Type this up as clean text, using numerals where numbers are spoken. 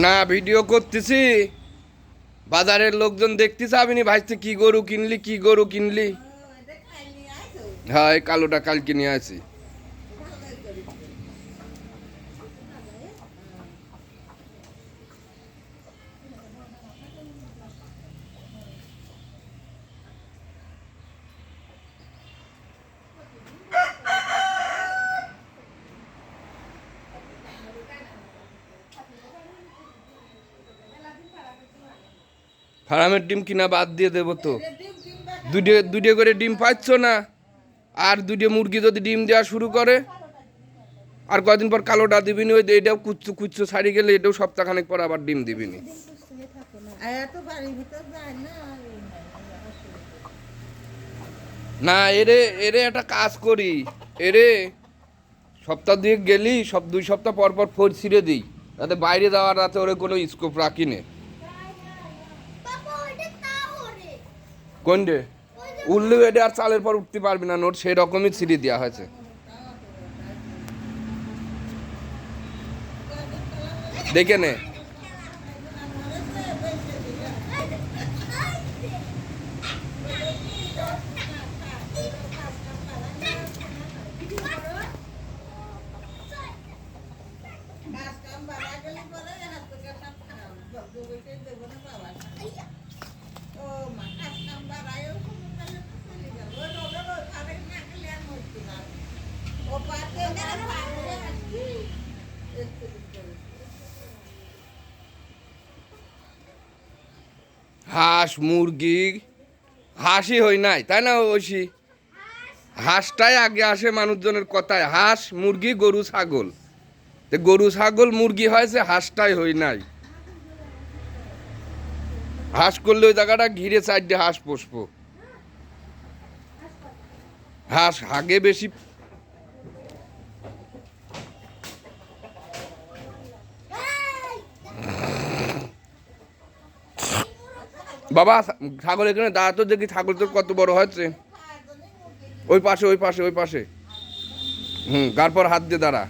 না, ভিডিও করতেছি। বাজারের লোকজন দেখতেছে আমি ভাইতে কি গরু কিনলি, কি গরু কিনলি। হ্যাঁ, এই কালোটা কালকে নিয়ে আসি। ফার্মের ডিম কিনা বাদ দিয়ে দেবো তো। দুটো করে ডিম পাচ্ছ না, আর দুটো মুরগি যদি ডিম দেওয়া শুরু করে আর কয়দিন পর কালোটা দিবিনি, ওই এটাও কুচ্ছু কুচ্ছু ছাড়ি গেলে এটাও সপ্তাহখানেক পর আবার ডিম দিবিনি। না, এরে এরে একটা কাজ করি, এরে সপ্তাহ দিয়ে গেলি সব 2 সপ্তাহ পর পর ফোর ছিঁড়ে দিই, যাতে বাইরে যাওয়ার রাতে ওরে কোনো স্কোপ রাখি নে। কোন রে? উল্লু এটা আর চালের পর উঠতে পারবি না, নোট সেই রকমই ছিঁড়ে দেওয়া হয়েছে। দেখে নে। হাঁস মুরগি, হাঁসই হই নাই তাই না ঐশী? হাঁসটাই আগে আসে মানুষজনের কথায়, হাঁস মুরগি গরু ছাগল। গরু ছাগল মুরগি হয়েছে, হাঁসটাই হই নাই। হাঁস করলে ওই জায়গাটা ঘিরে 4টে হাঁস পুষবো। হাঁস হাগে বেশি। বাবা ছাগল এখানে দাঁড়া তো, দেখি ছাগল তোর কত বড় হয়েছে। ওই পাশে ওই পাশে ওই পাশে। তারপর হাত দিয়ে দাঁড়া।